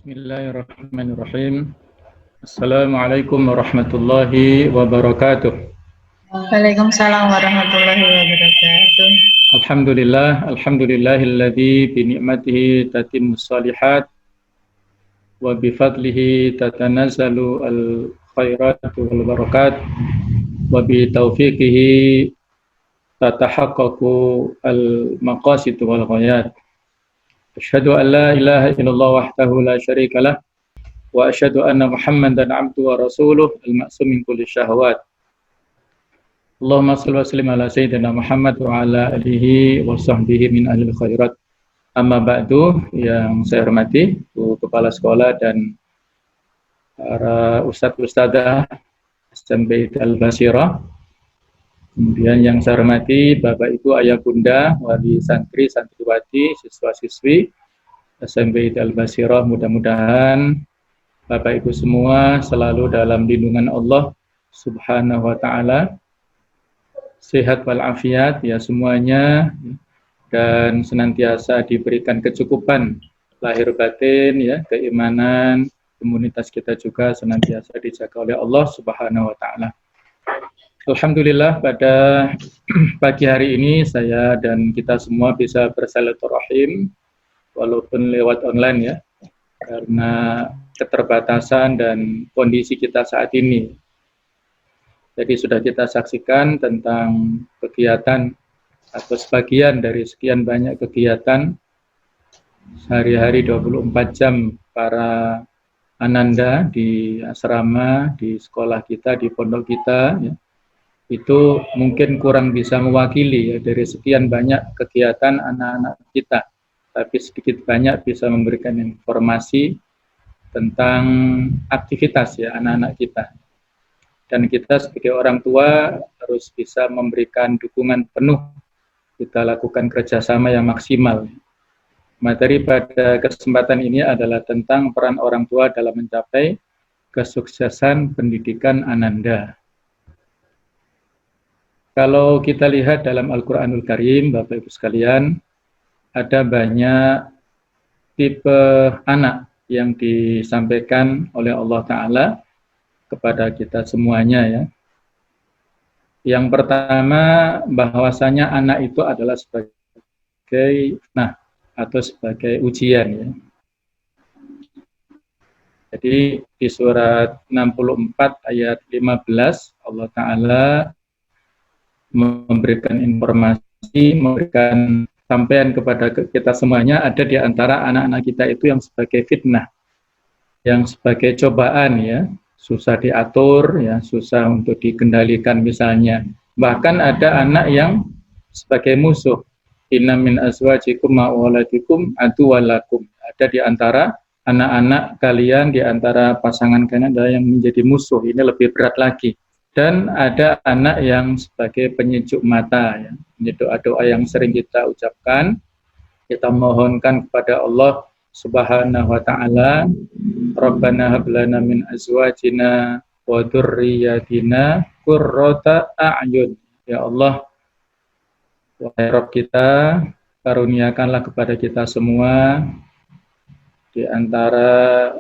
Bismillahirrahmanirrahim. Assalamualaikum warahmatullahi wabarakatuh. Waalaikumsalam warahmatullahi wabarakatuh. Alhamdulillahilladzi bi ni'matihi tatimmus shalihat wa bi fadlihi tatanazzalu al khairatu wal barakat wa bi taufiqihi tatahaqqaqu al maqasid wal ghayat. Asyhadu an la ilaha illallah wahdahu la syarika lah wa asyhadu anna Muhammadan abduhu wa rasuluh al-ma'sum min kulli syahwat. Allahumma shalli wa sallim ala sayyidina Muhammad wa ala alihi wa sahbihi min ahlil khairat. Amma ba'du, yang saya hormati Bu Kepala Sekolah dan para ustadz-ustadzah SMP Al-Basirah. Kemudian yang saya hormati Bapak Ibu, Ayah Bunda, wali santri, santriwati, siswa-siswi SMP Al-Basirah, mudah-mudahan Bapak Ibu semua selalu dalam lindungan Allah Subhanahu wa taala, sehat walafiat ya semuanya, dan senantiasa diberikan kecukupan lahir batin ya, keimanan, komunitas kita juga senantiasa dijaga oleh Allah Subhanahu wa taala. Alhamdulillah pada pagi hari ini saya dan kita semua bisa bersilaturahim walaupun lewat online ya, karena keterbatasan dan kondisi kita saat ini. Jadi sudah kita saksikan tentang kegiatan atau sebagian dari sekian banyak kegiatan sehari-hari 24 jam para ananda di asrama, di sekolah kita, di pondok kita ya. Itu mungkin kurang bisa mewakili ya, dari sekian banyak kegiatan anak-anak kita, tapi sedikit banyak bisa memberikan informasi tentang aktivitas ya anak-anak kita. Dan kita sebagai orang tua harus bisa memberikan dukungan penuh, kita lakukan kerjasama yang maksimal. Materi pada kesempatan ini adalah tentang peran orang tua dalam mencapai kesuksesan pendidikan ananda. Kalau kita lihat dalam Al-Quranul Karim, Bapak Ibu sekalian, ada banyak tipe anak yang disampaikan oleh Allah Ta'ala kepada kita semuanya ya. Yang pertama, bahwasanya anak itu adalah sebagai atau sebagai ujian ya. Jadi di surat 64 ayat 15 Allah Ta'ala memberikan informasi, memberikan sampaian kepada kita semuanya, ada di antara anak-anak kita itu yang sebagai fitnah, yang sebagai cobaan ya, susah diatur ya, susah untuk dikendalikan misalnya. Bahkan ada anak yang sebagai musuh. Inna min azwajikum wa auladikum aduwwalakum. Ada di antara anak-anak kalian, di antara pasangan kalian ada yang menjadi musuh. Ini lebih berat lagi. Dan ada anak yang sebagai penyejuk mata ya. Ini doa-doa yang sering kita ucapkan, kita mohonkan kepada Allah Subhanahu wa taala, Rabbana hab lana min azwajina wa dzurriyyatina qurrata a'yun. Ya Allah, wahai Rabb kita, karuniakanlah kepada kita semua di antara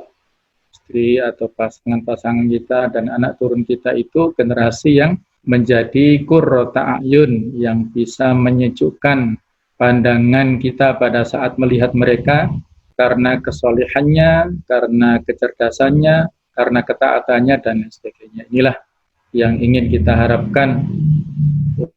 istri atau pasangan-pasangan kita dan anak turun kita itu generasi yang menjadi qurrata a'yun, yang bisa menyejukkan pandangan kita pada saat melihat mereka karena kesolehannya, karena kecerdasannya, karena ketaatannya dan sebagainya. Inilah yang ingin kita harapkan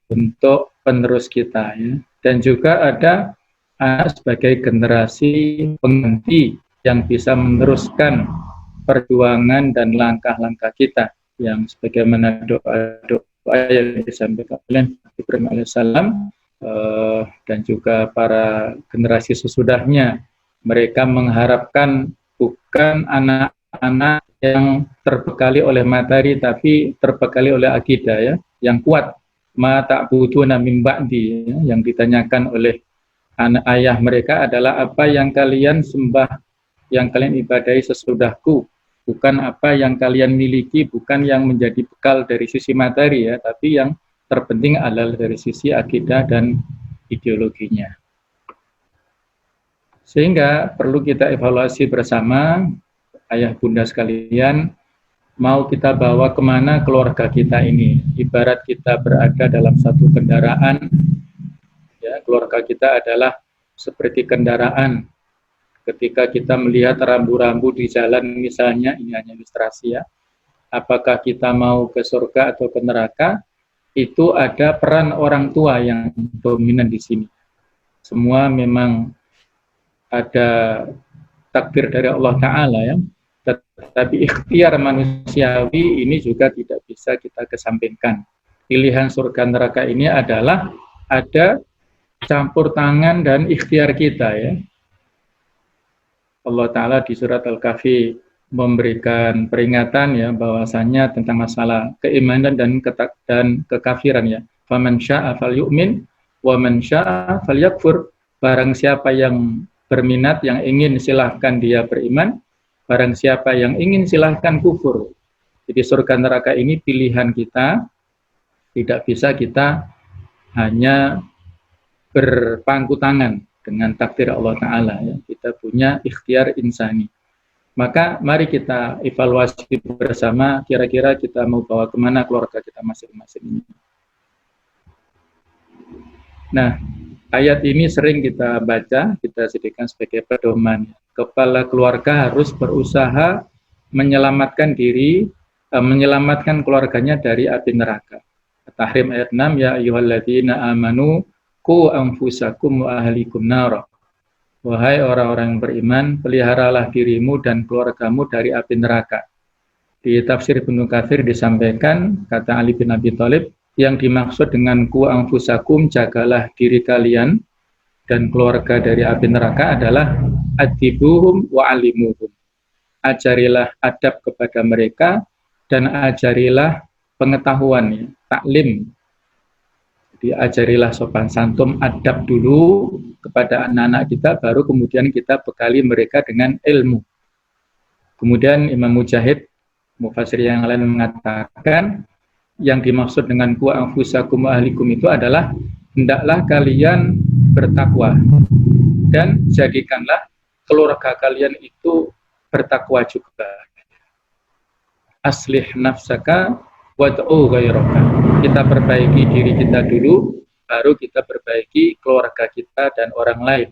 untuk penerus kita ya. Dan juga ada anak sebagai generasi pengganti yang bisa meneruskan perjuangan dan langkah-langkah kita, yang sebagaimana doa-doa yang disampaikan oleh Ibrahim alaihissalam dan juga para generasi sesudahnya. Mereka mengharapkan bukan anak-anak yang terbekali oleh materi, tapi terbekali oleh akidah ya, yang kuat. Ma ta'buduna min ba'di, ya, yang ditanyakan oleh anak ayah mereka adalah apa yang kalian sembah, yang kalian ibadahi sesudahku, bukan apa yang kalian miliki, bukan yang menjadi bekal dari sisi materi ya, tapi yang terpenting adalah dari sisi akidah dan ideologinya. Sehingga perlu kita evaluasi bersama, ayah bunda sekalian, mau kita bawa kemana keluarga kita ini. Ibarat kita berada dalam satu kendaraan, ya, keluarga kita adalah seperti kendaraan. Ketika kita melihat rambu-rambu di jalan misalnya, ini hanya ilustrasi ya, apakah kita mau ke surga atau ke neraka, itu ada peran orang tua yang dominan di sini. Semua memang ada takdir dari Allah Ta'ala ya, tetapi ikhtiar manusiawi ini juga tidak bisa kita kesampingkan. Pilihan surga neraka ini adalah ada campur tangan dan ikhtiar kita ya. Allah Ta'ala di surat Al-Kahfi memberikan peringatan ya, bahwasanya tentang masalah keimanan dan kekafiran ya. Faman syaa falyu'min wa man syaa falyakfur. Barang siapa yang berminat, yang ingin, silahkan dia beriman. Barang siapa yang ingin, silahkan kufur. Jadi surga neraka ini pilihan kita. Tidak bisa kita hanya berpangku tangan dengan takdir Allah Ta'ala ya. Kita punya ikhtiar insani. Maka mari kita evaluasi bersama, kira-kira kita mau bawa kemana keluarga kita masing-masing ini. Nah, ayat ini sering kita baca, kita jadikan sebagai pedoman. Kepala keluarga harus berusaha menyelamatkan diri, menyelamatkan keluarganya dari api neraka. Tahrim ayat 6, ya ayyuhalladzina amanu qu anfusakum wa ahlikum nar. Wahai orang-orang yang beriman, peliharalah dirimu dan keluargamu dari api neraka. Di tafsir Ibnu Katsir disampaikan, kata Ali bin Abi Thalib, yang dimaksud dengan qu anfusakum, jagalah diri kalian dan keluarga dari api neraka adalah adibuhum wa alimuhum. Ajarilah adab kepada mereka dan ajarilah pengetahuan, taklim. Diajarilah sopan santun, adab dulu kepada anak-anak kita, baru kemudian kita bekali mereka dengan ilmu. Kemudian Imam Mujahid, mufassir yang lain mengatakan, yang dimaksud dengan qu anfusakum wa ahlikum itu adalah hendaklah kalian bertakwa dan jadikanlah keluarga kalian itu bertakwa juga. Aslih nafsaka wad'u ghairaka. Kita perbaiki diri kita dulu, baru kita perbaiki keluarga kita dan orang lain.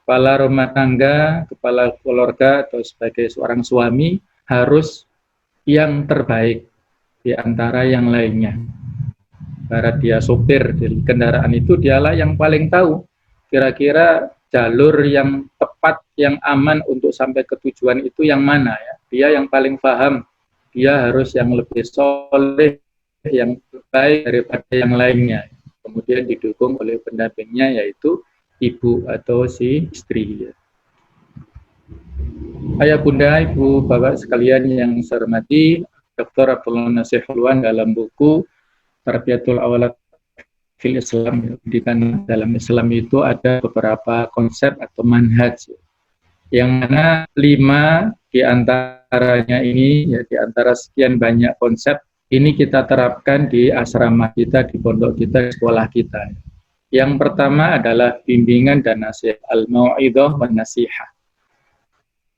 Kepala rumah tangga, kepala keluarga atau sebagai seorang suami harus yang terbaik di antara yang lainnya. Barat dia sopir di kendaraan itu, dialah yang paling tahu kira-kira jalur yang tepat, yang aman untuk sampai ke tujuan itu yang mana ya. Dia yang paling paham, dia harus yang lebih soleh, yang baik daripada yang lainnya. Kemudian didukung oleh pendampingnya, yaitu ibu atau si istri. Ayah bunda, ibu bapak sekalian yang saya hormati, Dr. Abdullah Nasir Hulwan dalam buku Tarbiyatul Awlad fil Islam, pendidikan dalam Islam itu ada beberapa konsep atau manhaj, yang mana 5 diantaranya ini, ya, diantara sekian banyak konsep ini kita terapkan di asrama kita, di pondok kita, di sekolah kita. Yang pertama adalah bimbingan dan nasihat, al-mau'idhah wan nasihah.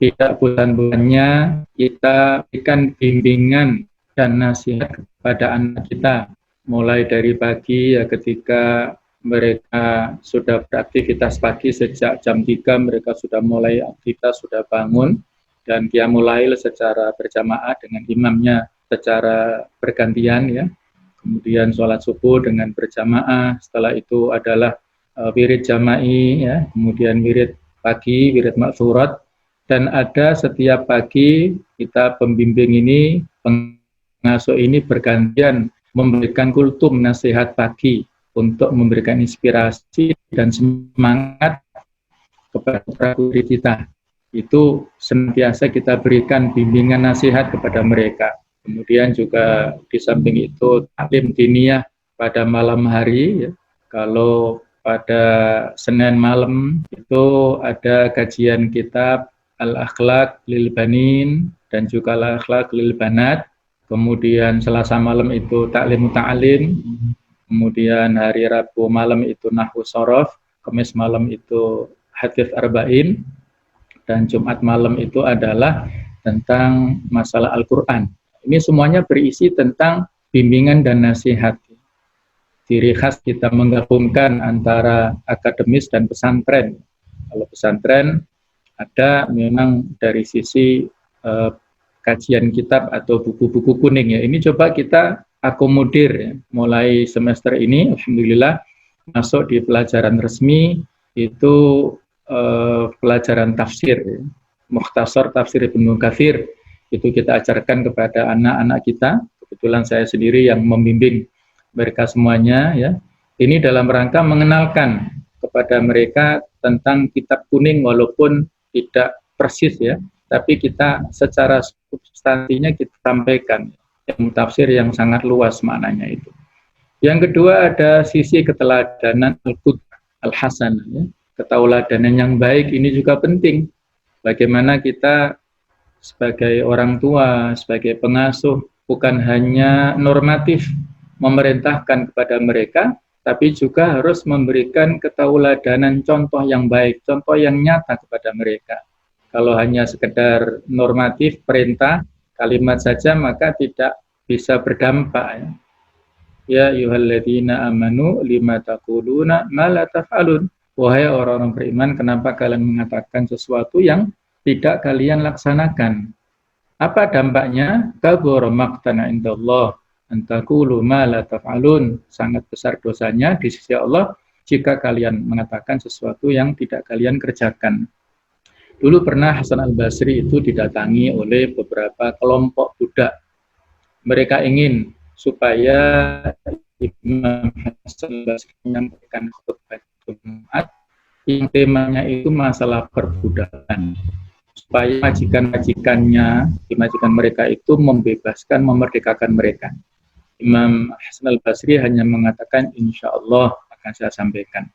Tidak bulan-bulannya kita berikan bimbingan dan nasihat kepada anak kita, mulai dari pagi ya, ketika mereka sudah beraktivitas pagi sejak jam 3 mereka sudah mulai aktivitas, sudah bangun, dan qiyamul lail secara berjamaah dengan imamnya secara bergantian ya. Kemudian sholat subuh dengan berjamaah, setelah itu adalah wirid jama'i ya, kemudian wirid pagi, wirid maksurat, dan ada setiap pagi kita pembimbing ini, pengasuh ini bergantian memberikan kultum nasihat pagi untuk memberikan inspirasi dan semangat kepada murid kita. Itu senantiasa kita berikan bimbingan nasihat kepada mereka. Kemudian juga di samping itu taklim diniyah pada malam hari ya. Kalau pada Senin malam itu ada kajian kitab Al-Akhlaq lil Banin dan juga Al-Akhlaq lil Banat. Kemudian Selasa malam itu taklim ta'lim. Kemudian hari Rabu malam itu nahwu sorof. Kamis malam itu hadits arba'in, dan Jumat malam itu adalah tentang masalah Al-Quran. Ini semuanya berisi tentang bimbingan dan nasihat. Ciri khas kita menggabungkan antara akademis dan pesantren. Kalau pesantren ada memang dari sisi kajian kitab atau buku-buku kuning ya. Ini coba kita akomodir ya. Mulai semester ini alhamdulillah masuk di pelajaran resmi itu pelajaran tafsir ya. Mukhtasar tafsir Ibnu Katsir itu kita ajarkan kepada anak-anak kita. Kebetulan saya sendiri yang membimbing mereka semuanya ya. Ini dalam rangka mengenalkan kepada mereka tentang kitab kuning walaupun tidak persis ya, tapi kita secara substansinya kita sampaikan yang tafsir yang sangat luas maknanya itu. Yang kedua ada sisi keteladanan al-qudwah al-hasanah ya. Keteladanan yang baik ini juga penting. Bagaimana kita sebagai orang tua, sebagai pengasuh bukan hanya normatif memerintahkan kepada mereka, tapi juga harus memberikan keteladanan contoh yang baik, contoh yang nyata kepada mereka. Kalau hanya sekedar normatif, perintah, kalimat saja, maka tidak bisa berdampak. Ya ayyuhalladzina amanu lima taquluna ma la taf'alun. Wahai orang-orang beriman, kenapa kalian mengatakan sesuatu yang tidak kalian laksanakan? Apa dampaknya? Kabura maqtana indallah an taqulu ma la taf'alun. Sangat besar dosanya di sisi Allah jika kalian mengatakan sesuatu yang tidak kalian kerjakan. Dulu pernah Hasan al-Basri itu didatangi oleh beberapa kelompok budak. Mereka ingin supaya Imam Hasan al-Basri menyampaikan khutbah Jumat yang temanya itu masalah perbudakan. Supaya majikan-majikannya, majikan mereka itu membebaskan, memerdekakan mereka. Imam Hasan al-Basri hanya mengatakan insya Allah akan saya sampaikan.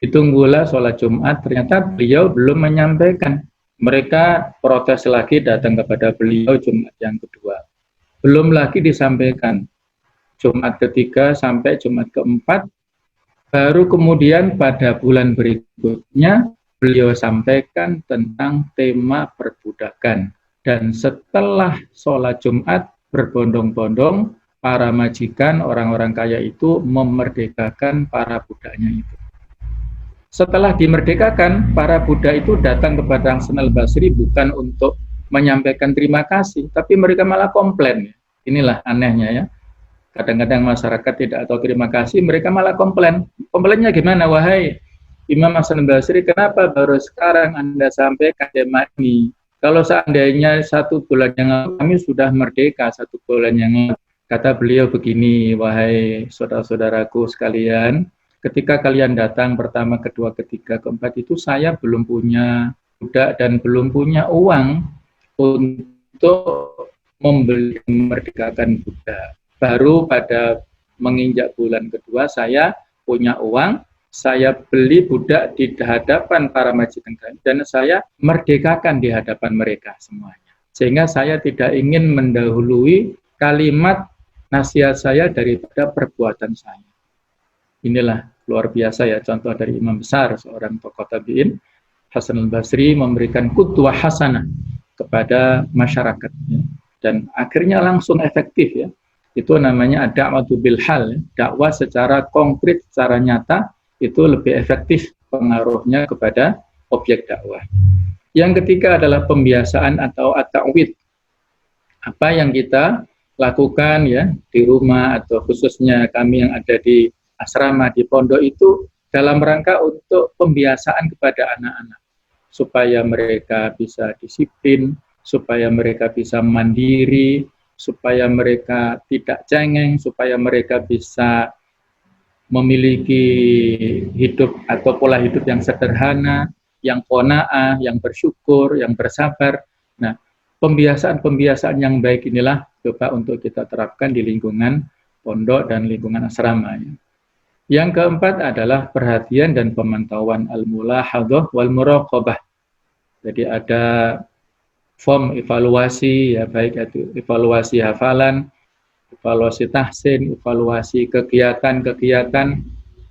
Ditunggulah sholat Jumat, ternyata beliau belum menyampaikan. Mereka protes lagi datang kepada beliau Jumat yang kedua. Belum lagi disampaikan. Jumat ketiga sampai Jumat keempat, baru kemudian pada bulan berikutnya beliau sampaikan tentang tema perbudakan. Dan setelah sholat Jumat berbondong-bondong, para majikan orang-orang kaya itu memerdekakan para budaknya itu. Setelah dimerdekakan, para budak itu datang kepada Hasan al-Basri bukan untuk menyampaikan terima kasih, tapi mereka malah komplain. Inilah anehnya ya. Kadang-kadang masyarakat tidak tahu terima kasih, mereka malah komplain. Komplainnya gimana? Wahai Imam Hasan al-Basri, kenapa baru sekarang Anda sampaikan tema ini? Kalau seandainya 1 bulan yang lalu kami sudah merdeka, 1 bulan yang lalu. Kata beliau begini, wahai saudara-saudaraku sekalian, ketika kalian datang pertama, kedua, ketiga, keempat itu saya belum punya budak dan belum punya uang untuk membeli memerdekakan budak. Baru pada menginjak bulan kedua saya punya uang, saya beli budak di hadapan para majikan dan saya merdekakan di hadapan mereka semuanya. Sehingga saya tidak ingin mendahului kalimat nasihat saya daripada perbuatan saya. Inilah luar biasa ya contoh dari imam besar, seorang tokoh tabi'in, Hasan al-Basri memberikan qudwah hasanah kepada masyarakat ya. Dan akhirnya langsung efektif ya. Itu namanya ad-da'watu bil hal, dakwah secara konkret, secara nyata itu lebih efektif pengaruhnya kepada objek dakwah. Yang ketiga adalah pembiasaan atau at-ta'wid. Apa yang kita lakukan ya di rumah atau khususnya kami yang ada di asrama di pondok itu dalam rangka untuk pembiasaan kepada anak-anak supaya mereka bisa disiplin, supaya mereka bisa mandiri, supaya mereka tidak cengeng, supaya mereka bisa memiliki hidup atau pola hidup yang sederhana, yang qanaah, yang bersyukur, yang bersabar. Nah, pembiasaan-pembiasaan yang baik inilah coba untuk kita terapkan di lingkungan pondok dan lingkungan asrama. Yang keempat adalah perhatian dan pemantauan al-mulahadhah wal muraqabah. Jadi ada form evaluasi ya, baik itu evaluasi hafalan, evaluasi tahsin, evaluasi kegiatan-kegiatan,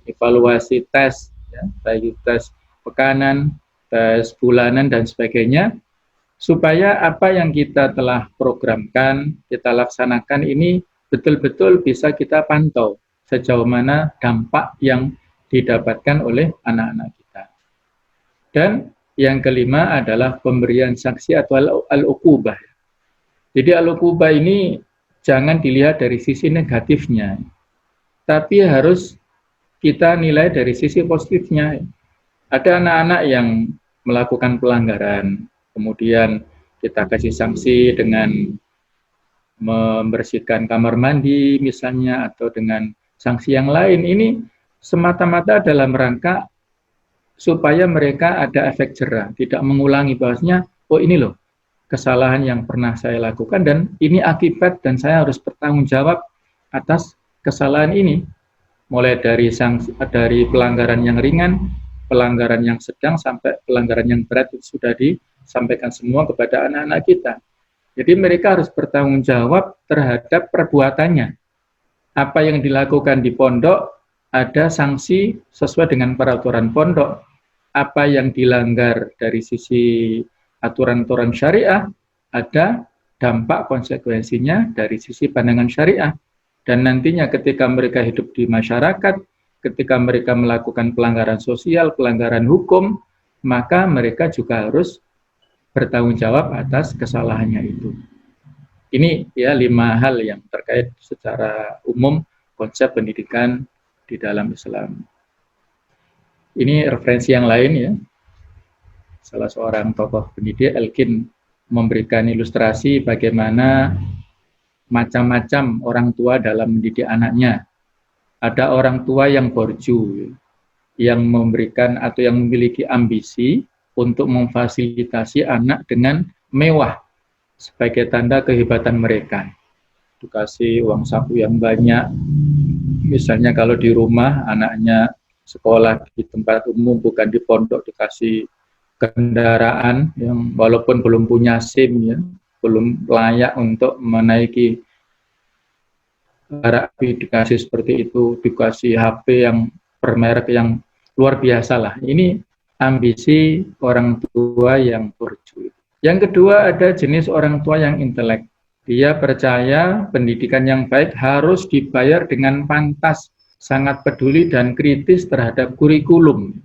evaluasi tes ya, baik tes pekanan, tes bulanan dan sebagainya, supaya apa yang kita telah programkan, kita laksanakan ini betul-betul bisa kita pantau sejauh mana dampak yang didapatkan oleh anak-anak kita. Dan yang kelima adalah pemberian sanksi atau al-uqubah. Jadi al-uqubah ini jangan dilihat dari sisi negatifnya, tapi harus kita nilai dari sisi positifnya. Ada anak-anak yang melakukan pelanggaran, kemudian kita kasih sanksi dengan membersihkan kamar mandi misalnya, atau dengan sanksi yang lain. Ini semata-mata dalam rangka supaya mereka ada efek jerah, tidak mengulangi bahwasanya, oh ini loh kesalahan yang pernah saya lakukan dan ini akibat dan saya harus bertanggung jawab atas kesalahan ini. Mulai dari sanksi, dari pelanggaran yang ringan, pelanggaran yang sedang, sampai pelanggaran yang berat itu sudah disampaikan semua kepada anak-anak kita. Jadi mereka harus bertanggung jawab terhadap perbuatannya. Apa yang dilakukan di pondok, ada sanksi sesuai dengan peraturan pondok. Apa yang dilanggar dari sisi aturan-aturan syariah, ada dampak konsekuensinya dari sisi pandangan syariah. Dan nantinya ketika mereka hidup di masyarakat, ketika mereka melakukan pelanggaran sosial, pelanggaran hukum, maka mereka juga harus bertanggung jawab atas kesalahannya itu. Ini ya 5 hal yang terkait secara umum konsep pendidikan di dalam Islam. Ini referensi yang lain ya. Salah seorang tokoh pendidik, Elkin, memberikan ilustrasi bagaimana macam-macam orang tua dalam mendidik anaknya. Ada orang tua yang borju, yang memberikan atau yang memiliki ambisi untuk memfasilitasi anak dengan mewah sebagai tanda kehebatan mereka. Dikasih uang saku yang banyak, misalnya kalau di rumah anaknya sekolah di tempat umum bukan di pondok, dikasih kendaraan yang walaupun belum punya SIM ya, belum layak untuk menaiki kendaraan, dikasih seperti itu, dikasih HP yang bermerek yang luar biasa lah. Ini ambisi orang tua yang borju. Yang kedua, ada jenis orang tua yang intelek. Dia percaya pendidikan yang baik harus dibayar dengan pantas, sangat peduli dan kritis terhadap kurikulum.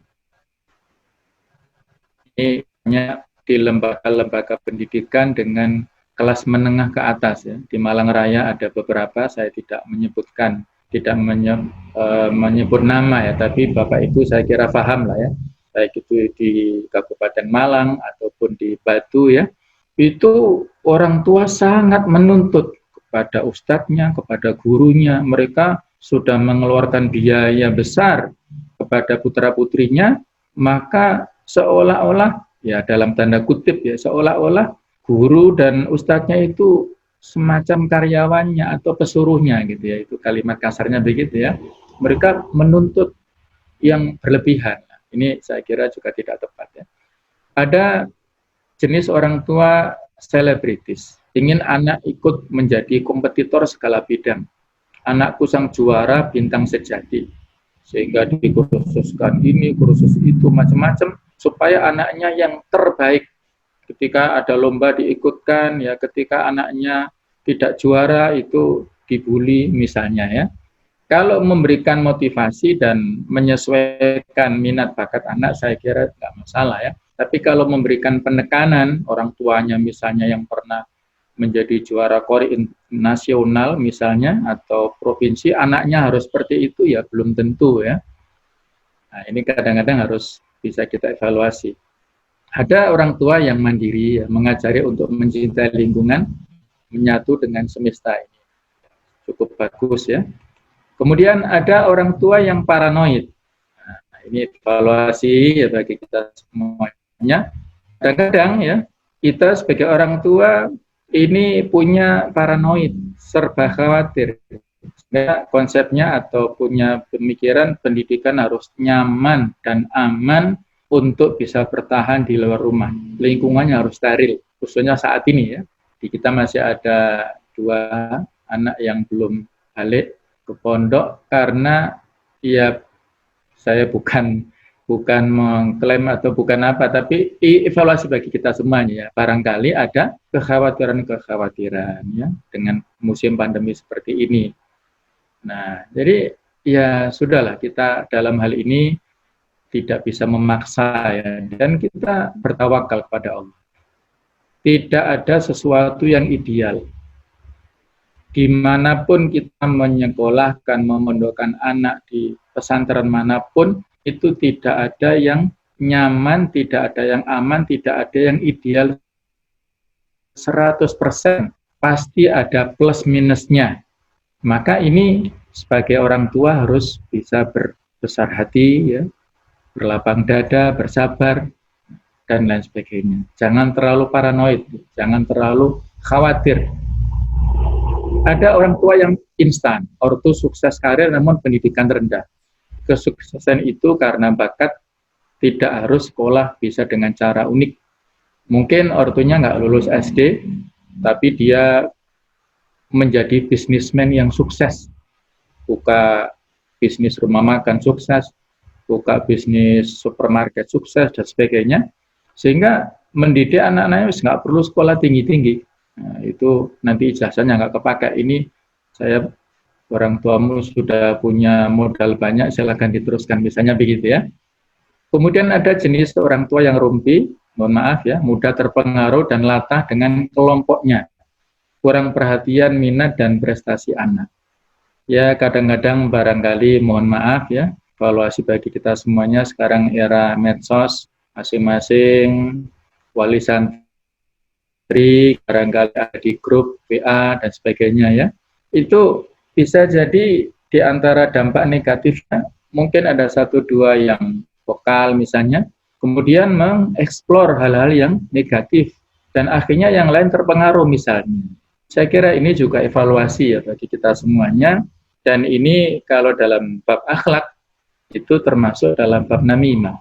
Ini hanya di lembaga-lembaga pendidikan dengan kelas menengah ke atas ya. Di Malang Raya ada beberapa, saya tidak menyebutkan, tidak menyebut nama ya, tapi Bapak Ibu saya kira paham lah ya, baik itu di Kabupaten Malang ataupun di Batu ya, itu orang tua sangat menuntut kepada ustadznya, kepada gurunya, mereka sudah mengeluarkan biaya besar kepada putra-putrinya, maka seolah-olah, ya dalam tanda kutip ya, seolah-olah guru dan ustadznya itu semacam karyawannya atau pesuruhnya gitu ya, itu kalimat kasarnya begitu ya. Mereka menuntut yang berlebihan. Ini saya kira juga tidak tepat ya. Ada jenis orang tua selebritis, ingin anak ikut menjadi kompetitor segala bidang. Anakku sang juara, bintang sejati, sehingga dikursuskan ini, kursus itu, macam-macam, supaya anaknya yang terbaik. Ketika ada lomba diikutkan, ya ketika anaknya tidak juara itu dibully misalnya ya. Kalau memberikan motivasi dan menyesuaikan minat bakat anak, saya kira tidak masalah ya. Tapi kalau memberikan penekanan, orang tuanya misalnya yang pernah menjadi juara kori nasional misalnya, atau provinsi, anaknya harus seperti itu ya belum tentu ya. Nah ini kadang-kadang harus bisa kita evaluasi. Ada orang tua yang mandiri, ya, mengajari untuk mencintai lingkungan, menyatu dengan semesta ini. Cukup bagus ya. Kemudian ada orang tua yang paranoid. Nah, ini evaluasi ya bagi kita semuanya. Kadang-kadang ya, kita sebagai orang tua ini punya paranoid, serba khawatir. Konsepnya atau punya pemikiran pendidikan harus nyaman dan aman untuk bisa bertahan di luar rumah. Lingkungannya harus steril, khususnya saat ini ya. Di kita masih ada 2 anak yang belum balik ke pondok karena ya saya bukan bukan mengklaim atau bukan apa, tapi evaluasi bagi kita semuanya ya. Barangkali ada kekhawatiran-kekhawatiran ya dengan musim pandemi seperti ini. Nah, jadi ya sudahlah, kita dalam hal ini tidak bisa memaksa ya, dan kita bertawakal kepada Allah. Tidak ada sesuatu yang ideal. Dimanapun kita menyekolahkan, memondokkan anak di pesantren manapun, itu tidak ada yang nyaman, tidak ada yang aman, tidak ada yang ideal 100%. Pasti ada plus minusnya. Maka ini sebagai orang tua harus bisa berbesar hati, ya, berlapang dada, bersabar, dan lain sebagainya. Jangan terlalu paranoid, jangan terlalu khawatir. Ada orang tua yang instan, ortu sukses karir namun pendidikan rendah. Kesuksesan itu karena bakat, tidak harus sekolah, bisa dengan cara unik. Mungkin ortunya nggak lulus SD, tapi dia menjadi bisnismen yang sukses. Buka bisnis rumah makan sukses, buka bisnis supermarket sukses, dan sebagainya. Sehingga mendidik anak-anaknya nggak perlu sekolah tinggi-tinggi. Nah, itu nanti ijazahnya nggak kepakai. Ini saya, orang tuamu sudah punya modal banyak, silakan diteruskan, misalnya begitu ya. Kemudian ada jenis orang tua yang rumpi, mohon maaf ya, mudah terpengaruh dan latah dengan kelompoknya, kurang perhatian, minat, dan prestasi anak. Ya kadang-kadang barangkali, mohon maaf ya, evaluasi bagi kita semuanya sekarang era medsos, masing-masing wali santri barangkali ada di grup WA dan sebagainya ya. Itu bisa jadi di antara dampak negatifnya mungkin ada 1-2 yang vokal misalnya, kemudian mengeksplor hal-hal yang negatif dan akhirnya yang lain terpengaruh misalnya. Saya kira ini juga evaluasi ya bagi kita semuanya, dan ini kalau dalam bab akhlak itu termasuk dalam bab namimah,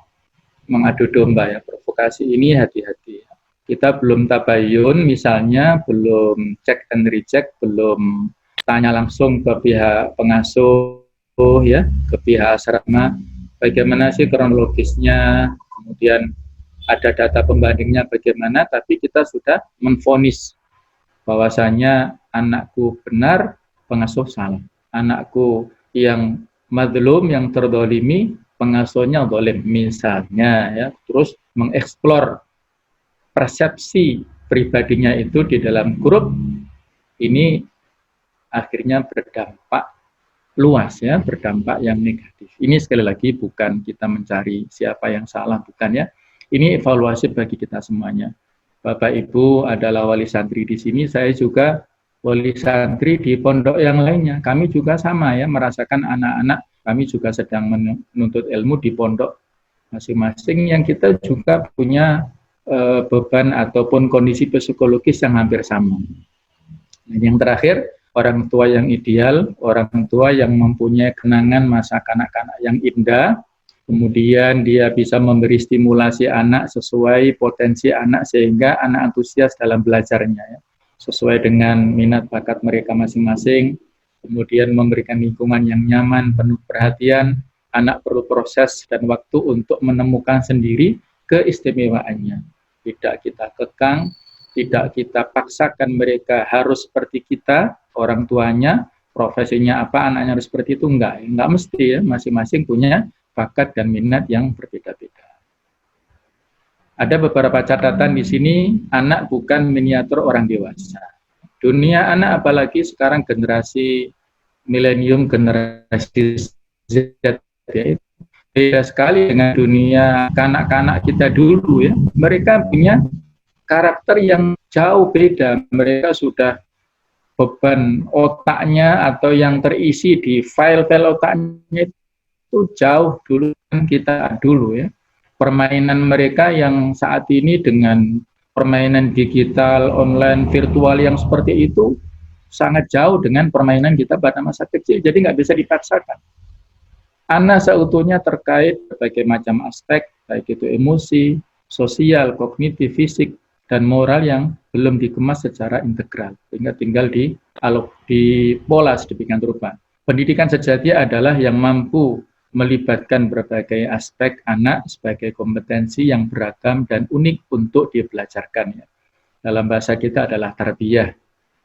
mengadu domba ya, provokasi ini hati-hati. Kita belum tabayun misalnya, belum check and recheck, belum tanya langsung ke pihak pengasuh ya, ke pihak asrama, bagaimana sih kronologisnya, kemudian ada data pembandingnya bagaimana, tapi kita sudah menvonis bahwasanya anakku benar, pengasuh salah. Anakku yang madlum, yang terdolimi, pengasuhnya dolim misalnya ya. Terus mengeksplor persepsi pribadinya itu di dalam grup, ini akhirnya berdampak luas ya, berdampak yang negatif. Ini sekali lagi bukan kita mencari siapa yang salah, bukan ya. Ini evaluasi bagi kita semuanya. Bapak Ibu adalah wali santri di sini, saya juga wali santri di pondok yang lainnya. Kami juga sama ya, merasakan anak-anak kami juga sedang menuntut ilmu di pondok masing-masing, yang kita juga punya beban ataupun kondisi psikologis yang hampir sama. Dan yang terakhir, orang tua yang ideal, orang tua yang mempunyai kenangan masa kanak-kanak yang indah, kemudian dia bisa memberi stimulasi anak sesuai potensi anak sehingga anak antusias dalam belajarnya ya, sesuai dengan minat bakat mereka masing-masing, kemudian memberikan lingkungan yang nyaman, penuh perhatian. Anak perlu proses dan waktu untuk menemukan sendiri keistimewaannya. Tidak kita kekang, tidak kita paksakan mereka harus seperti kita, orang tuanya, profesinya apa, anaknya harus seperti itu, enggak mesti ya, masing-masing punya bakat dan minat yang berbeda-beda. Ada beberapa catatan di sini, anak bukan miniatur orang dewasa. Dunia anak, apalagi sekarang generasi milenium, generasi Z, ya, beda sekali dengan dunia kanak-kanak kita dulu ya. Mereka punya karakter yang jauh beda. Mereka sudah beban otaknya atau yang terisi di file-file otaknya itu jauh dulu kan kita dulu ya. Permainan mereka yang saat ini dengan permainan digital, online, virtual yang seperti itu sangat jauh dengan permainan kita pada masa kecil. Jadi nggak bisa dipaksakan. Anak seutuhnya terkait berbagai macam aspek, baik itu emosi, sosial, kognitif, fisik, dan moral yang belum dikemas secara integral, sehingga tinggal dipolas demikian rupa. Pendidikan sejati adalah yang mampu melibatkan berbagai aspek anak sebagai kompetensi yang beragam dan unik untuk dibelajarkan. Ya. Dalam bahasa kita adalah tarbiyah.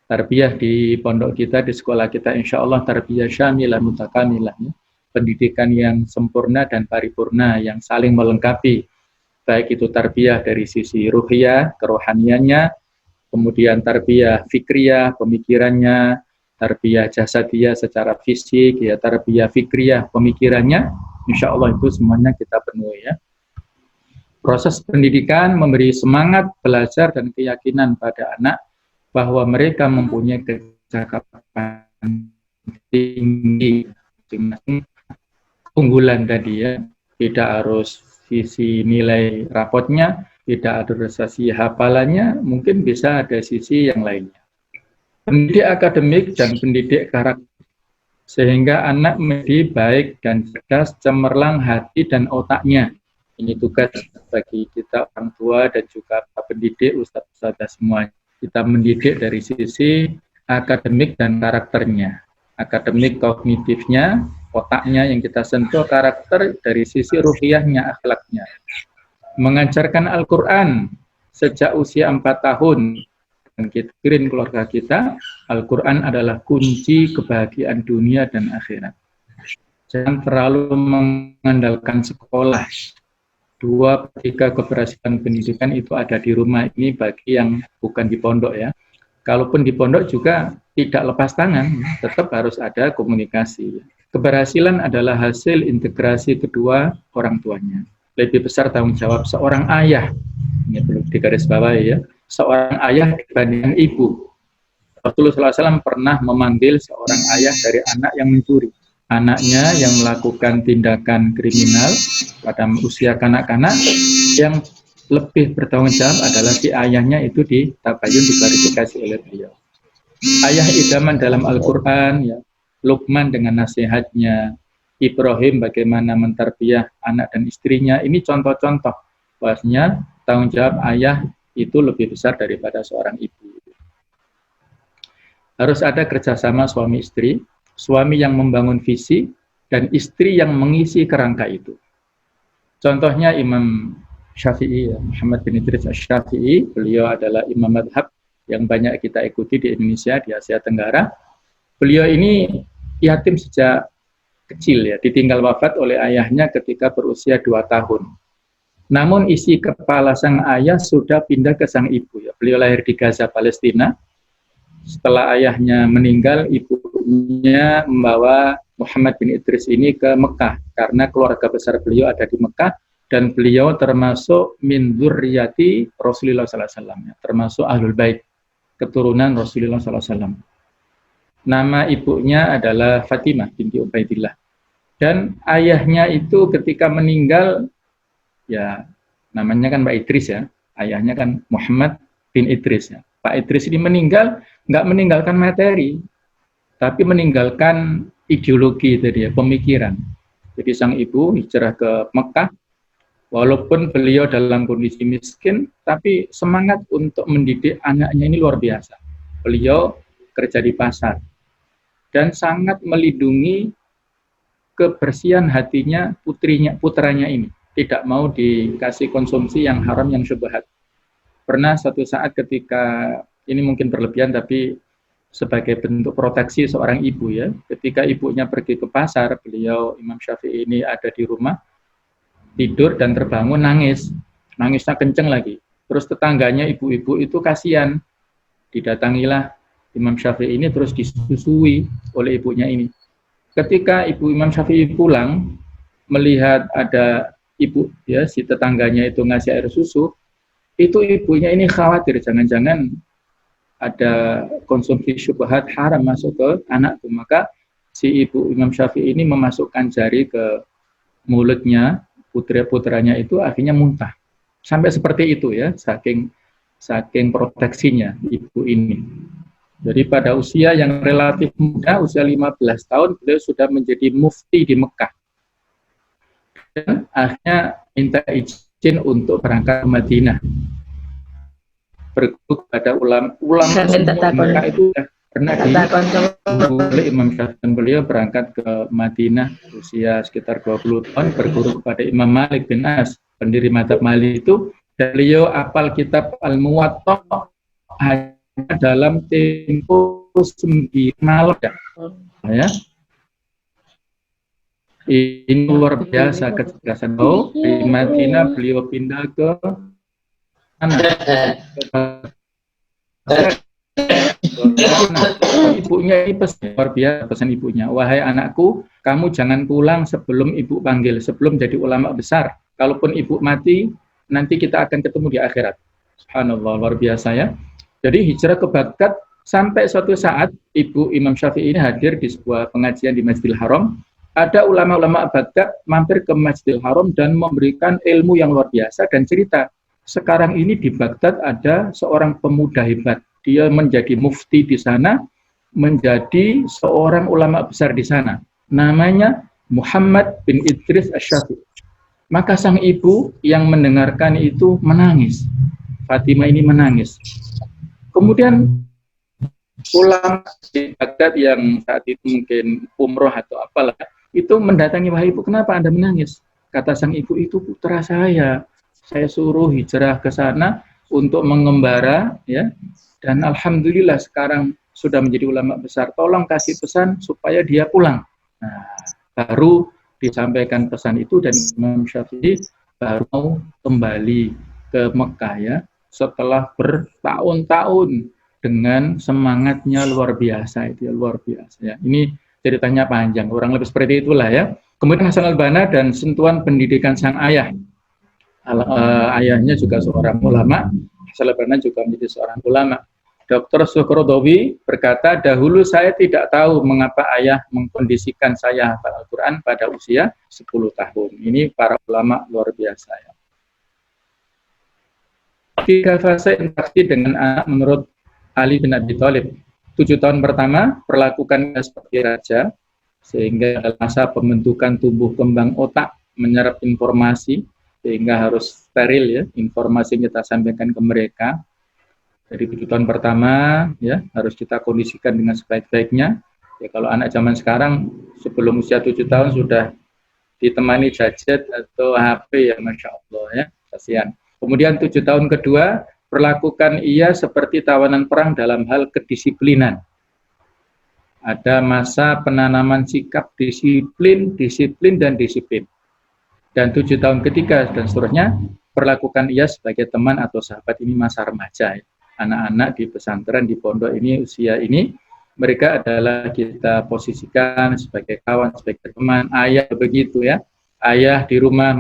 Tarbiyah di pondok kita, di sekolah kita, insya Allah tarbiyah syamilah mutakamilah. Ya. Pendidikan yang sempurna dan paripurna, yang saling melengkapi. Baik itu tarbiyah dari sisi ruhiyah, kerohaniannya, kemudian tarbiyah fikriyah, pemikirannya, tarbiyah jasadiyah secara fisik, ya tarbiyah fikriyah pemikirannya, insya Allah itu semuanya kita penuhi ya. Proses pendidikan memberi semangat belajar dan keyakinan pada anak bahwa mereka mempunyai kecakapan tinggi, unggulan tadi ya, tidak harus sisi nilai rapotnya, tidak ada sisi hafalannya, mungkin bisa ada sisi yang lainnya. Pendidik akademik dan pendidik karakter, sehingga anak menjadi baik dan cerdas, cemerlang hati dan otaknya. Ini tugas bagi kita orang tua dan juga para pendidik, ustadz-ustadzah semua. Kita mendidik dari sisi akademik dan karakternya. Akademik kognitifnya, otaknya yang kita sentuh, karakter dari sisi ruhiyahnya, akhlaknya. Mengajarkan Al-Quran sejak usia 4 tahun. Dan kita kirim keluarga kita, Al-Quran adalah kunci kebahagiaan dunia dan akhirat. Jangan terlalu mengandalkan sekolah. 2/3 keberhasilan pendidikan itu ada di rumah. Ini bagi yang bukan di pondok ya. Kalaupun di pondok juga tidak lepas tangan, tetap harus ada komunikasi. Keberhasilan adalah hasil integrasi kedua orang tuanya. Lebih besar tanggung jawab seorang ayah. Ini perlu digarisbawahi ya. Seorang ayah dibandingkan ibu. Rasulullah SAW pernah memanggil seorang ayah dari anak yang mencuri. Anaknya yang melakukan tindakan kriminal pada usia kanak-kanak, yang lebih bertanggung jawab adalah si ayahnya itu ditabayun, diklarifikasi oleh beliau. Ayah idaman dalam Al-Quran, ya, Luqman dengan nasihatnya, Ibrahim bagaimana mentarbiyah anak dan istrinya, ini contoh-contoh bahwasanya tanggung jawab ayah itu lebih besar daripada seorang ibu. Harus ada kerjasama suami istri, suami yang membangun visi, dan istri yang mengisi kerangka itu. Contohnya Imam Syafi'i, Muhammad bin Idris Asy-Syafi'i, beliau adalah imam madhab yang banyak kita ikuti di Indonesia, di Asia Tenggara. Beliau ini yatim sejak kecil ya, ditinggal wafat oleh ayahnya ketika berusia 2 tahun. Namun isi kepala sang ayah sudah pindah ke sang ibu. Ya. Beliau lahir di Gaza, Palestina. Setelah ayahnya meninggal, ibunya membawa Muhammad bin Idris ini ke Mekah karena keluarga besar beliau ada di Mekah dan beliau termasuk min dzurriyyati Rasulullah SAW, ya. Termasuk ahlul bait, keturunan Rasulullah SAW. Nama ibunya adalah Fatimah binti Ubaidillah. Dan ayahnya itu ketika meninggal, ya namanya kan Pak Idris ya, ayahnya kan Muhammad bin Idris ya. Pak Idris ini meninggal, nggak meninggalkan materi, tapi meninggalkan ideologi tadi ya, pemikiran. Jadi sang ibu hijrah ke Mekah, walaupun beliau dalam kondisi miskin, tapi semangat untuk mendidik anaknya ini luar biasa. Beliau kerja di pasar dan sangat melindungi kebersihan hatinya putranya ini. Tidak mau dikasih konsumsi yang haram, yang syubhat. Pernah suatu saat ketika, ini mungkin berlebihan tapi sebagai bentuk proteksi seorang ibu ya, ketika ibunya pergi ke pasar, beliau Imam Syafi'i ini ada di rumah, tidur dan terbangun nangisnya kenceng lagi. Terus tetangganya ibu-ibu itu kasihan, didatangilah Imam Syafi'i ini terus disusui oleh ibunya ini. Ketika ibu Imam Syafi'i pulang, melihat ada ibu ya, si tetangganya itu ngasih air susu, itu ibunya ini khawatir jangan-jangan ada konsumsi syubhat haram masuk ke anakku. Maka si ibu Imam Syafi'i ini memasukkan jari ke mulutnya putra-putranya, itu akhirnya muntah. Sampai seperti itu ya, saking proteksinya ibu ini. Jadi pada usia yang relatif muda, usia 15 tahun, beliau sudah menjadi mufti di Mekah. Dan akhirnya minta izin untuk berangkat ke Madinah. Berguru pada ulama Mekah itu pernah dihubungi oleh Imam Syafi'i dan beliau berangkat ke Madinah usia sekitar 20 tahun berguru kepada Imam Malik bin Anas, pendiri mazhab Malik itu. Dan beliau apal kitab Al-Muwatta hanya dalam tempo 9 malam ya. Ini luar biasa kecerdasan. Di Madinah beliau pindah ke ibunya ini pesan luar biasa, pesan ibunya, wahai anakku, kamu jangan pulang sebelum ibu panggil, sebelum jadi ulama besar. Kalaupun ibu mati, nanti kita akan ketemu di akhirat. Subhanallah, luar biasa ya. Jadi hijrah ke Baghdad sampai suatu saat ibu Imam Syafi'i ini hadir di sebuah pengajian di Masjidil Haram. Ada ulama-ulama Baghdad mampir ke Masjidil Haram dan memberikan ilmu yang luar biasa dan cerita. Sekarang ini di Baghdad ada seorang pemuda hebat. Dia menjadi mufti di sana, menjadi seorang ulama besar di sana. Namanya Muhammad bin Idris Asy-Syafi'i. Maka sang ibu yang mendengarkan itu menangis. Fatimah ini menangis. Kemudian ulama di Baghdad yang saat itu mungkin umroh atau apalah, itu mendatangi, wahai ibu, kenapa Anda menangis? Kata sang ibu, itu putra saya suruh hijrah ke sana untuk mengembara, ya. Dan alhamdulillah sekarang sudah menjadi ulama besar. Tolong kasih pesan supaya dia pulang. Nah, baru disampaikan pesan itu dan Imam Syafi'i baru kembali ke Mekah ya, setelah bertahun-tahun dengan semangatnya luar biasa itu ya, luar biasa ya. Ini ceritanya panjang, kurang lebih seperti itulah ya. Kemudian Hasan al-Banna dan sentuhan pendidikan sang ayah. Ayahnya juga seorang ulama, Hasan al-Banna juga menjadi seorang ulama. Dr. Suhrodawi berkata, dahulu saya tidak tahu mengapa ayah mengkondisikan saya hafal Al-Quran pada usia 10 tahun. Ini para ulama luar biasa ya. 3 fase interaksi dengan anak menurut Ali bin Abi Thalib. 7 tahun pertama, perlakukan seperti raja, sehingga dalam masa pembentukan tumbuh kembang otak, menyerap informasi, sehingga harus steril ya, informasi yang kita sampaikan ke mereka. Jadi 7 tahun pertama, ya harus kita kondisikan dengan sebaik-baiknya. Ya kalau anak zaman sekarang, sebelum usia 7 tahun sudah ditemani gadget atau HP ya, Masya Allah ya, kasihan. Kemudian 7 tahun kedua, perlakukan ia seperti tawanan perang dalam hal kedisiplinan. Ada masa penanaman sikap disiplin, dan disiplin. Dan 7 tahun ketiga dan seterusnya, perlakukan ia sebagai teman atau sahabat. Ini masa remaja. Anak-anak di pesantren, di pondok ini, usia ini, mereka adalah kita posisikan sebagai kawan, sebagai teman. Ayah begitu ya. Ayah di rumah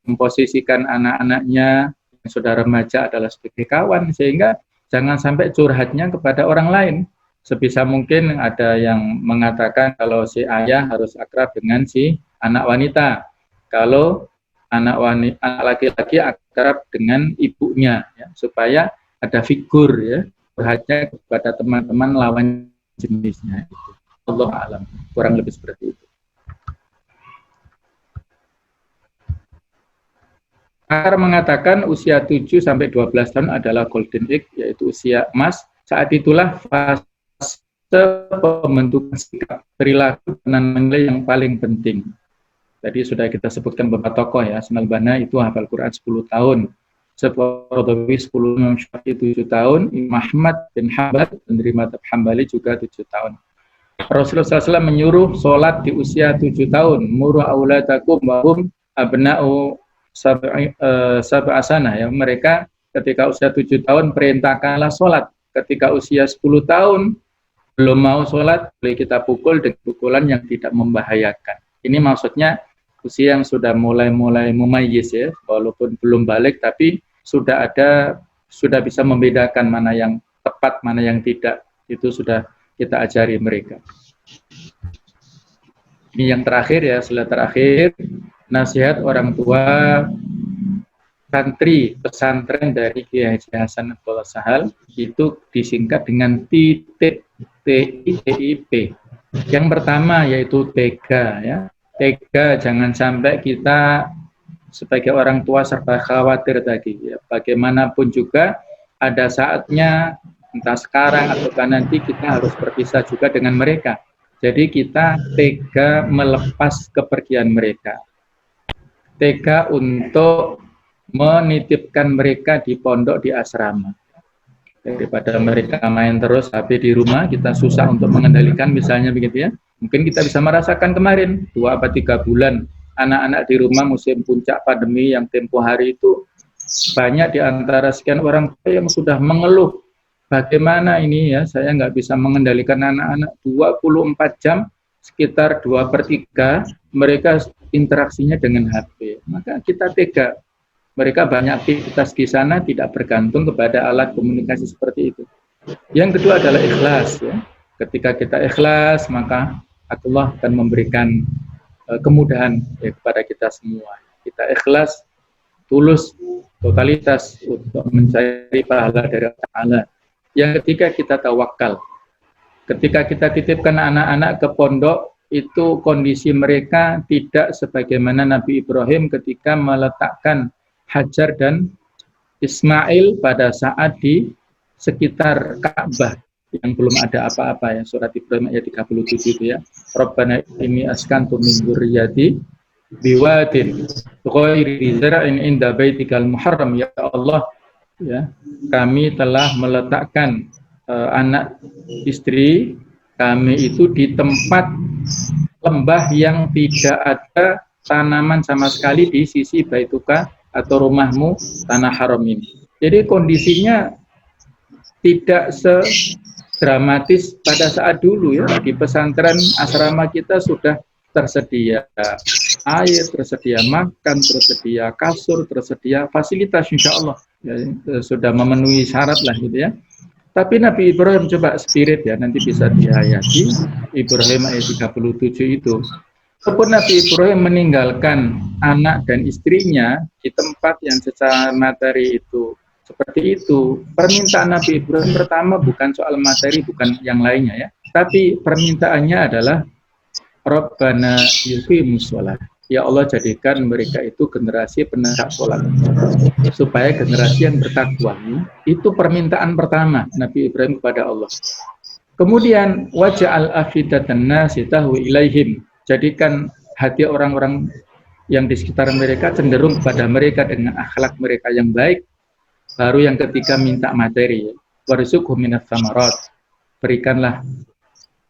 memposisikan anak-anaknya saudara remaja adalah sebagai kawan, sehingga jangan sampai curhatnya kepada orang lain. Sebisa mungkin ada yang mengatakan kalau si ayah harus akrab dengan si anak wanita, kalau anak laki-laki akrab dengan ibunya, ya, supaya ada figur ya curhatnya kepada teman-teman lawan jenisnya. Allah alam, kurang lebih seperti itu. Pakar mengatakan usia 7 sampai 12 tahun adalah golden age, yaitu usia emas. Saat itulah fase pembentukan sikap, perilaku dan nilai yang paling penting. Tadi sudah kita sebutkan beberapa tokoh ya, Hasan al-Banna itu hafal Quran 10 tahun, Suhrodawi 10, Imam Syafi'i 7 tahun, Imam Ahmad bin Hanbal dari mazhab Hambali juga 7 tahun. Rasulullah SAW menyuruh sholat di usia 7 tahun, muru auladakum wa hum abna'u sab'asana ya, mereka ketika usia 7 tahun perintahkanlah sholat, ketika usia 10 tahun belum mau sholat boleh kita pukul dengan pukulan yang tidak membahayakan. Ini maksudnya usia yang sudah mulai mumayyiz ya, walaupun belum balik tapi sudah bisa membedakan mana yang tepat, mana yang tidak, itu sudah kita ajari mereka. Ini yang terakhir ya, slide terakhir. Nasihat orang tua santri pesantren dari Kiai Haji Hasan Abdullah Sahal itu disingkat dengan TITIP. Yang pertama yaitu tega ya. Tega, jangan sampai kita sebagai orang tua serba khawatir tadi ya. Bagaimanapun juga ada saatnya entah sekarang ataukah nanti kita harus berpisah juga dengan mereka. Jadi kita tega melepas kepergian mereka, tega untuk menitipkan mereka di pondok, di asrama. Daripada mereka main terus HP di rumah, kita susah untuk mengendalikan misalnya begitu ya. Mungkin kita bisa merasakan kemarin 2 atau 3 bulan anak-anak di rumah musim puncak pandemi yang tempo hari itu banyak di antara sekian orang yang sudah mengeluh, bagaimana ini ya, saya nggak bisa mengendalikan anak-anak 24 jam, sekitar 2/3 mereka interaksinya dengan HP. Maka kita tega. Mereka banyak aktivitas di sana tidak bergantung kepada alat komunikasi seperti itu. Yang kedua adalah ikhlas. Ya. Ketika kita ikhlas, maka Allah akan memberikan kemudahan ya, kepada kita semua. Kita ikhlas, tulus, totalitas untuk mencari pahala dari Allah. Yang ketiga kita tawakal. Ketika kita titipkan anak-anak ke pondok, itu kondisi mereka tidak sebagaimana Nabi Ibrahim ketika meletakkan Hajar dan Ismail pada saat di sekitar Ka'bah yang belum ada apa-apa ya. Surat Ibrahim ayat 37 itu ya. Rabbana inni askantu min dzurriyyati biwadin ghairi zar'in inda baitikal muharram, ya Allah ya, kami telah meletakkan anak istri kami itu di tempat lembah yang tidak ada tanaman sama sekali di sisi Baituka atau rumahmu, tanah haram ini. Jadi kondisinya tidak sedramatis pada saat dulu ya. Di pesantren asrama kita sudah tersedia air, tersedia makan, tersedia kasur, tersedia fasilitas insya Allah ya, sudah memenuhi syarat lah gitu ya. Tapi Nabi Ibrahim coba spirit ya, nanti bisa dihayati Ibrahim ayat 37 itu. Walaupun Nabi Ibrahim meninggalkan anak dan istrinya di tempat yang secara materi itu seperti itu, permintaan Nabi Ibrahim pertama bukan soal materi, bukan yang lainnya ya, tapi permintaannya adalah Rabbana yuqimus shalah, ya Allah jadikan mereka itu generasi penegak sholat supaya generasi yang bertakwa. Itu permintaan pertama Nabi Ibrahim kepada Allah. Kemudian waja'al afidatan nasi tahwi ilaihim, jadikan hati orang-orang yang di sekitar mereka cenderung kepada mereka dengan akhlak mereka yang baik. Baru yang ketiga minta materi, warzuqhum minas tsamarat, berikanlah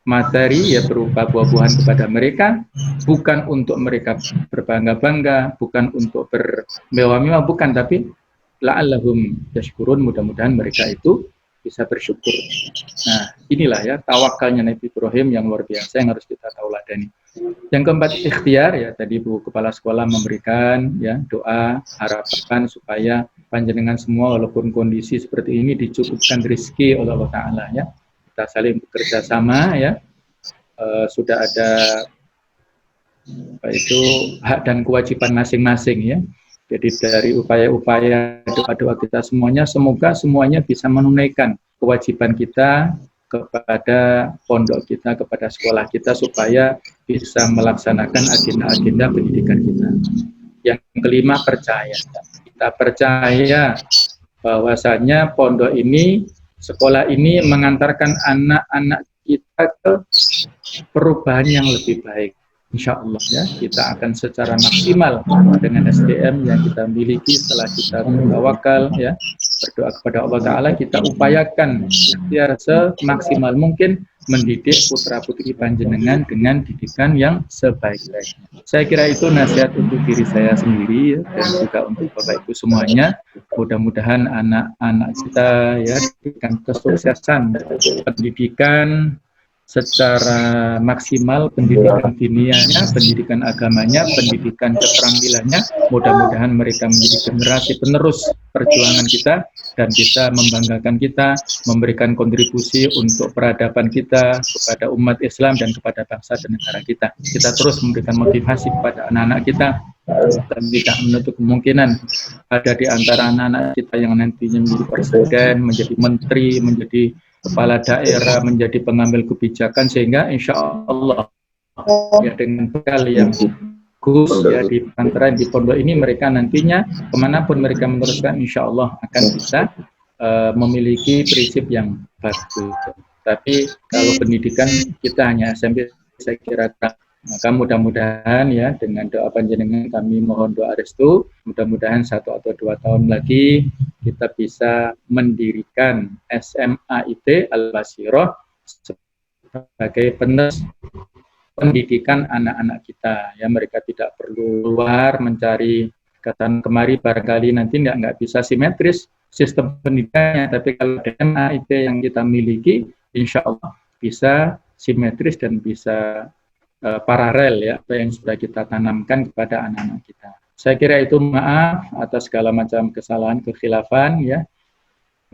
materi ya berupa buah-buahan kepada mereka, bukan untuk mereka berbangga-bangga, bukan untuk bermewah-mewah, bukan, tapi la'allahum yashkurun, mudah-mudahan mereka itu bisa bersyukur. Nah, inilah ya tawakalnya Nabi Ibrahim yang luar biasa yang harus kita tauladani. Yang keempat ikhtiar ya, tadi Bu Kepala Sekolah memberikan ya doa harapan supaya panjenengan semua walaupun kondisi seperti ini dicukupkan rezeki oleh Allah Ta'ala ya. Kita saling bekerja sama ya. Sudah ada apa itu hak dan kewajiban masing-masing ya. Jadi dari upaya-upaya doa-doa kita semuanya, semoga semuanya bisa menunaikan kewajiban kita kepada pondok kita, kepada sekolah kita, supaya bisa melaksanakan agenda-agenda pendidikan kita. Yang kelima, percaya. Kita percaya bahwasanya pondok ini, sekolah ini mengantarkan anak-anak kita ke perubahan yang lebih baik. Insya Allah ya, kita akan secara maksimal dengan SDM yang kita miliki setelah kita bertawakal ya, berdoa kepada Allah Ta'ala, kita upayakan biar semaksimal mungkin mendidik putra putri panjenengan dengan didikan yang sebaik-baiknya. Saya kira itu nasihat untuk diri saya sendiri ya, dan juga untuk Bapak Ibu semuanya. Mudah-mudahan anak-anak kita ya diberikan kesuksesan pendidikan secara maksimal, pendidikan dinianya, pendidikan agamanya, pendidikan keterampilannya. Mudah-mudahan mereka menjadi generasi penerus perjuangan kita dan bisa membanggakan kita, memberikan kontribusi untuk peradaban kita kepada umat Islam dan kepada bangsa dan negara kita. Kita terus memberikan motivasi kepada anak-anak kita dan tidak menutup kemungkinan ada di antara anak-anak kita yang nantinya menjadi presiden, menjadi menteri, menjadi kepala daerah, menjadi pengambil kebijakan, sehingga insya Allah ya dengan bekal yang bagus ya di pesantren di pondok ini, mereka nantinya kemanapun mereka meneruskan insya Allah akan bisa memiliki prinsip yang bagus. Tapi kalau pendidikan kita hanya SMP, saya kira maka mudah-mudahan ya dengan doa panjenengan kami mohon doa restu, mudah-mudahan 1 atau 2 tahun lagi kita bisa mendirikan SMA IT Al-Basirah sebagai penerus pendidikan anak-anak kita. Ya, mereka tidak perlu keluar mencari kesana kemari, barangkali nanti nggak bisa simetris sistem pendidikannya, tapi kalau SMA IT yang kita miliki, insya Allah bisa simetris dan bisa paralel ya apa yang sudah kita tanamkan kepada anak-anak kita. Saya kira itu, maaf atas segala macam kesalahan, kekhilafan ya.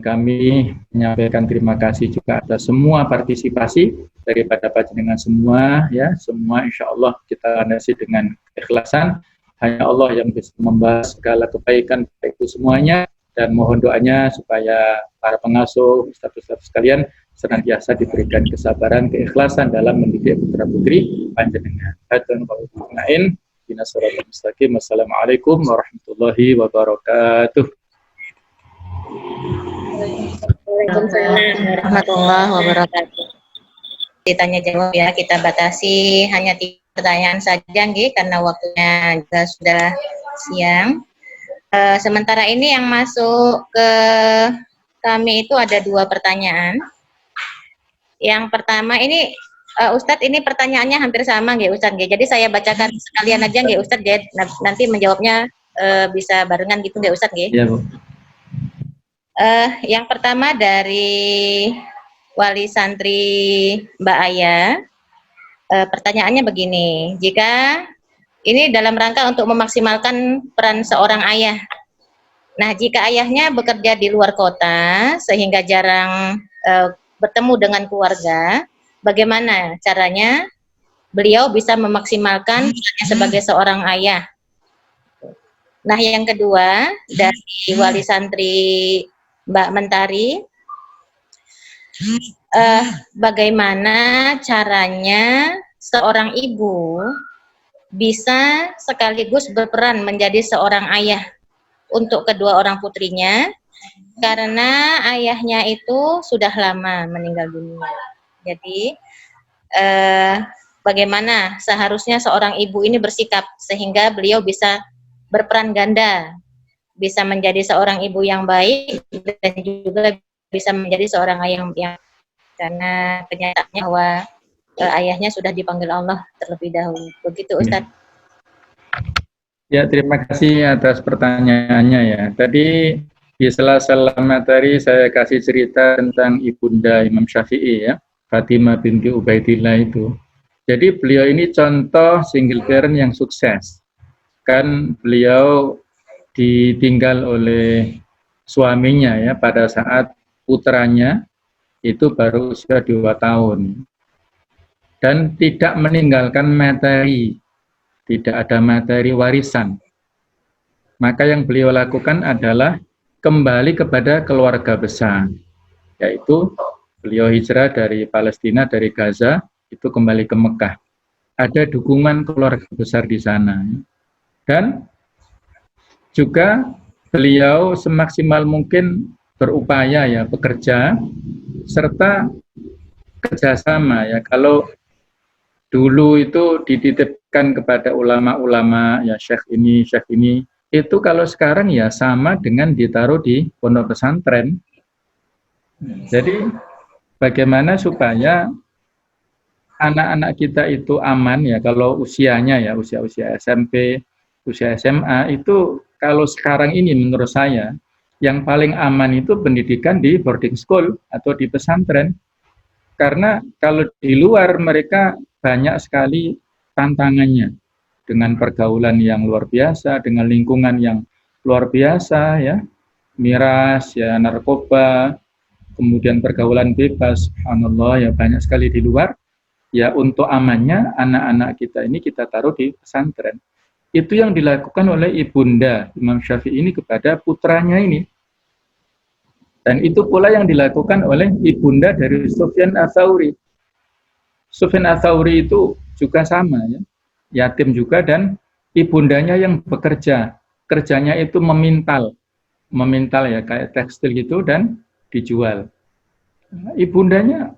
Kami menyampaikan terima kasih juga atas semua partisipasi daripada panjenengan semua ya. Semua insya Allah kita landasi dengan keikhlasan. Hanya Allah yang bisa membahas segala kebaikan itu semuanya, dan mohon doanya supaya para pengasuh, ustaz-ustaz sekalian senantiasa diberikan kesabaran, keikhlasan dalam mendidik putra-putri panjenengan. Wassalamualaikum warahmatullahi wabarakatuh. Waalaikumsalam warahmatullahi wabarakatuh. Ditanya jawab ya, kita batasi hanya 3 pertanyaan saja nggih, karena waktunya juga sudah siang. Sementara ini yang masuk ke kami itu ada 2 pertanyaan. Yang pertama ini Ustadz, ini pertanyaannya hampir sama nggih Ustadz nggih. Jadi saya bacakan sekalian aja nggih Ustadz nggih. Nanti menjawabnya bisa barengan gitu nggih Ustadz nggih. Iya, Bu. Yang pertama dari wali santri Mbak Aya. Pertanyaannya begini, jika ini dalam rangka untuk memaksimalkan peran seorang ayah. Nah, jika ayahnya bekerja di luar kota sehingga jarang bertemu dengan keluarga, bagaimana caranya beliau bisa memaksimalkan perannya sebagai seorang ayah? Nah, yang kedua dari wali santri Mbak Mentari, bagaimana caranya seorang ibu bisa sekaligus berperan menjadi seorang ayah untuk kedua orang putrinya, karena ayahnya itu sudah lama meninggal dunia. Jadi bagaimana seharusnya seorang ibu ini bersikap sehingga beliau bisa berperan ganda, bisa menjadi seorang ibu yang baik dan juga bisa menjadi seorang ayah yang, karena kenyataannya bahwa ayahnya sudah dipanggil Allah terlebih dahulu. Begitu Ustadz. Ya, terima kasih atas pertanyaannya ya. Tadi di sela-sela materi saya kasih cerita tentang ibunda Imam Syafi'i ya, Fatimah binti Ubaidillah itu. Jadi beliau ini contoh single parent yang sukses. Kan beliau ditinggal oleh suaminya ya pada saat putranya itu baru usia 2 tahun. Dan tidak meninggalkan materi, tidak ada materi warisan. Maka yang beliau lakukan adalah kembali kepada keluarga besar, yaitu beliau hijrah dari Palestina, dari Gaza, itu kembali ke Mekah. Ada dukungan keluarga besar di sana. Dan juga beliau semaksimal mungkin berupaya ya, bekerja, serta kerjasama ya. Kalau dulu itu dititipkan kepada ulama-ulama ya, syekh ini, itu kalau sekarang ya sama dengan ditaruh di pondok pesantren. Jadi bagaimana supaya anak-anak kita itu aman ya, kalau usianya ya, usia SMP, usia SMA, itu kalau sekarang ini menurut saya yang paling aman itu pendidikan di boarding school atau di pesantren. Karena kalau di luar mereka banyak sekali tantangannya, dengan pergaulan yang luar biasa, dengan lingkungan yang luar biasa ya, miras ya, narkoba, kemudian pergaulan bebas, subhanallah ya, banyak sekali di luar. Ya, untuk amannya anak-anak kita ini kita taruh di pesantren. Itu yang dilakukan oleh ibunda Imam Syafi'i ini kepada putranya ini. Dan itu pula yang dilakukan oleh ibunda dari Sufyan Ats-Tsauri. Sufyan Ats-Tsauri itu juga sama ya, yatim juga, dan ibundanya yang bekerja. Kerjanya itu memintal ya, kayak tekstil gitu, dan dijual. ibundanya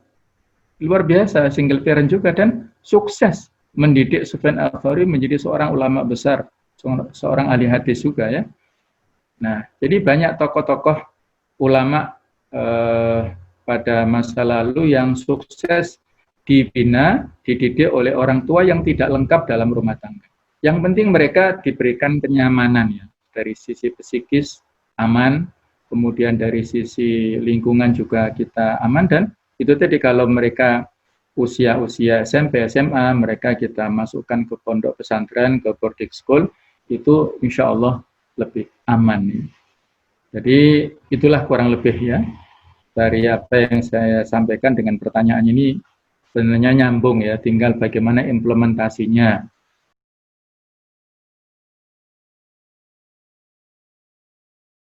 luar biasa, single parent juga, dan sukses mendidik Sufyan Ats-Tsauri menjadi seorang ulama besar, seorang ahli hadis juga ya. Nah, jadi banyak tokoh-tokoh ulama pada masa lalu yang sukses dibina, dididik oleh orang tua yang tidak lengkap dalam rumah tangga. Yang penting mereka diberikan kenyamanan ya, dari sisi psikis aman, kemudian dari sisi lingkungan juga kita aman, dan itu tadi kalau mereka usia SMP, SMA, mereka kita masukkan ke pondok pesantren, ke boarding school, itu insya Allah lebih aman. Jadi itulah kurang lebih ya dari apa yang saya sampaikan dengan pertanyaan ini. Sebenarnya nyambung ya, tinggal bagaimana implementasinya.